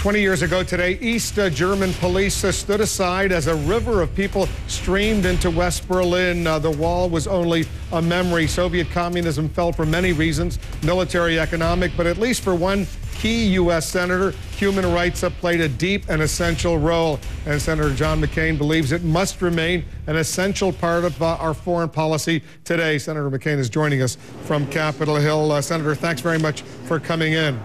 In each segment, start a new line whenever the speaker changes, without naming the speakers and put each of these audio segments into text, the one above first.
20 years ago today, East German police stood aside as a river of people streamed into West Berlin. The wall was only a memory. Soviet communism fell for many reasons, military, economic, but at least for one key U.S. senator, human rights played a deep and essential role. And Senator John McCain believes it must remain an essential part of our foreign policy today. Senator McCain is joining us from Capitol Hill. Senator, thanks very much for coming in.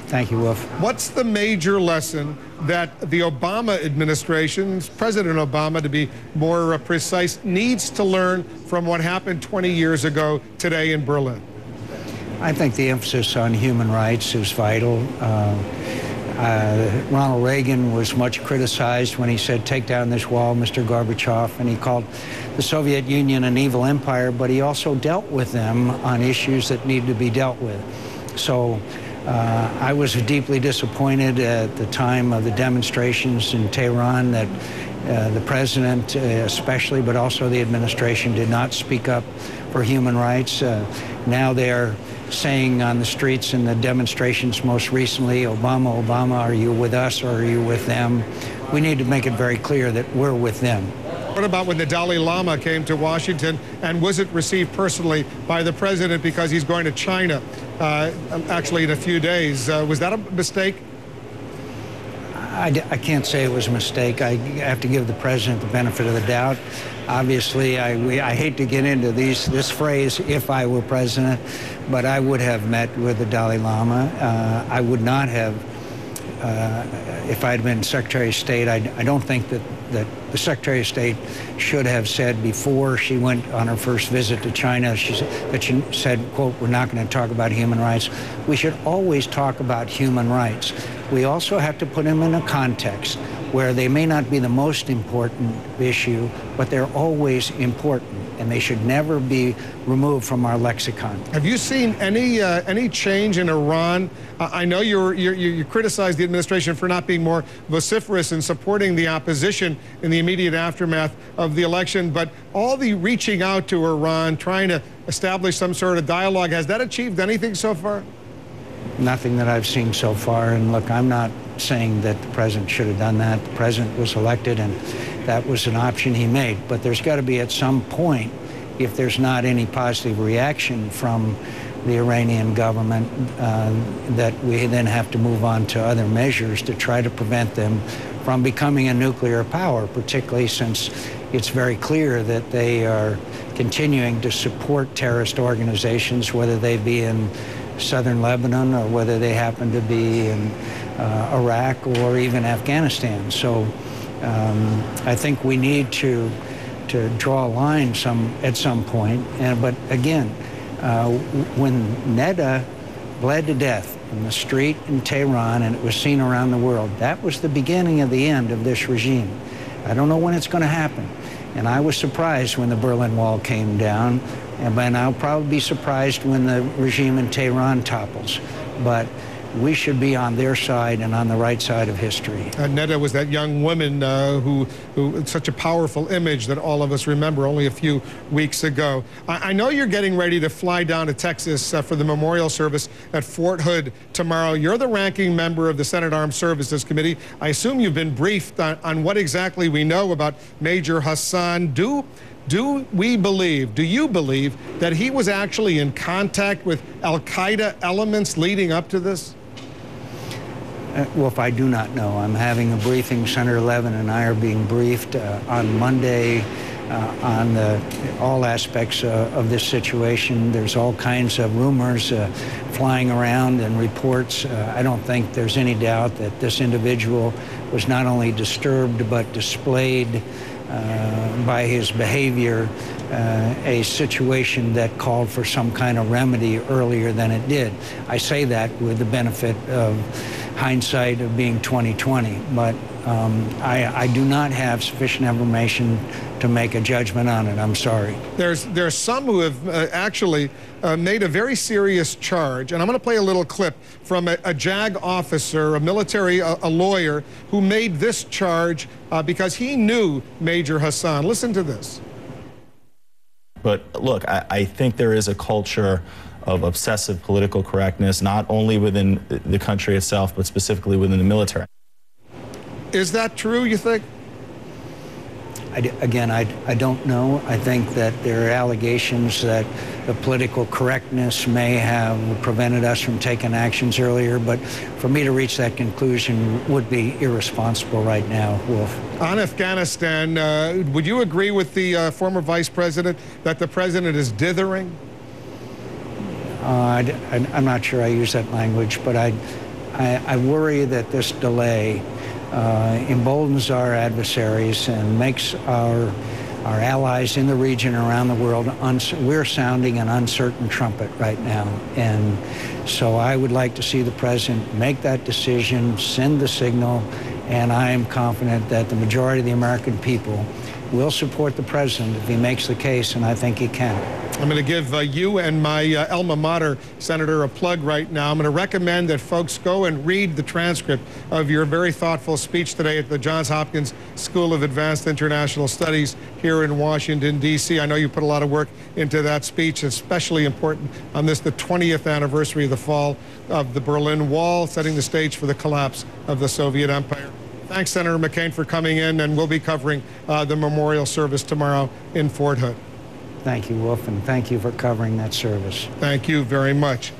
Thank you, Wolf.
What's the major lesson that the Obama administration, President Obama to be more precise, needs to learn from what happened 20 years ago today in Berlin?
I think the emphasis on human rights is vital. Ronald Reagan was much criticized when he said, "Take down this wall, Mr. Gorbachev," and he called the Soviet Union an evil empire, but he also dealt with them on issues that need to be dealt with. So I was deeply disappointed at the time of the demonstrations in Tehran that the president especially, but also the administration, did not speak up for human rights. Now they're saying on the streets in the demonstrations most recently, "Obama, Obama, are you with us or are you with them?" We need to make it very clear that we're with them.
What about when the Dalai Lama came to Washington, and was it received personally by the president because he's going to China actually in a few days? Was that a mistake?
I can't say it was a mistake. I have to give the president the benefit of the doubt. Obviously, I hate to get into this phrase, "if I were president," but I would have met with the Dalai Lama. I would not have, if I had been Secretary of State. I don't think that the Secretary of State should have said before she went on her first visit to China, she said, quote, "We're not going to talk about human rights." We should always talk about human rights. We also have to put them in a context where they may not be the most important issue, but they're always important, and they should never be removed from our lexicon.
Have you seen any change in Iran? I know you criticized the administration for not being more vociferous in supporting the opposition in the immediate aftermath of the election, but all the reaching out to Iran, trying to establish some sort of dialogue, has that achieved anything so far?
Nothing that I've seen so far. And look, I'm not saying that the president should have done that. The president was elected, and that was an option he made. But there's got to be at some point, if there's not any positive reaction from the Iranian government, that we then have to move on to other measures to try to prevent them from becoming a nuclear power, particularly since it's very clear that they are continuing to support terrorist organizations, whether they be in southern Lebanon or whether they happen to be in Iraq or even Afghanistan. So I think we need to draw a line at some point. But again, when Neda bled to death in the street in Tehran, and it was seen around the world, that was the beginning of the end of this regime. I don't know when it's going to happen. And I was surprised when the Berlin Wall came down, and I'll probably be surprised when the regime in Tehran topples. But we should be on their side and on the right side of history.
Neda was that young woman who such a powerful image that all of us remember only a few weeks ago. I know you're getting ready to fly down to Texas for the memorial service at Fort Hood tomorrow. You're the ranking member of the Senate Armed Services Committee. I assume you've been briefed on what exactly we know about Major Hassan. Do you believe that he was actually in contact with al-Qaeda elements leading up to this?
Well, if I do not know. I'm having a briefing. Senator Levin and I are being briefed on Monday on all aspects of this situation. There's all kinds of rumors flying around and reports. I don't think there's any doubt that this individual was not only disturbed but displayed by his behavior a situation that called for some kind of remedy earlier than it did. I say that with the benefit of hindsight of being 20/20, but I do not have sufficient information to make a judgment on it. I'm sorry.
There's some who have actually made a very serious charge, and I'm going to play a little clip from a JAG officer, a military, a lawyer, who made this charge because he knew Major Hassan. Listen to this.
But look, I think there is a culture of obsessive political correctness, not only within the country itself, but specifically within the military.
Is that true, you think?
Again, I don't know. I think that there are allegations that the political correctness may have prevented us from taking actions earlier, but for me to reach that conclusion would be irresponsible right now, Wolf.
On Afghanistan, would you agree with the former vice president that the president is dithering?
I'm not sure I use that language, but I worry that this delay emboldens our adversaries and makes our allies in the region and around the world, we're sounding an uncertain trumpet right now. And so I would like to see the president make that decision, send the signal, and I am confident that the majority of the American people will support the president if he makes the case, and I think he can.
I'm going to give you and my alma mater, Senator, a plug right now. I'm going to recommend that folks go and read the transcript of your very thoughtful speech today at the Johns Hopkins School of Advanced International Studies here in Washington, D.C. I know you put a lot of work into that speech, especially important on this, the 20th anniversary of the fall of the Berlin Wall, setting the stage for the collapse of the Soviet Empire. Thanks, Senator McCain, for coming in, and we'll be covering the memorial service tomorrow in Fort Hood.
Thank you, Wolf, and thank you for covering that service.
Thank you very much.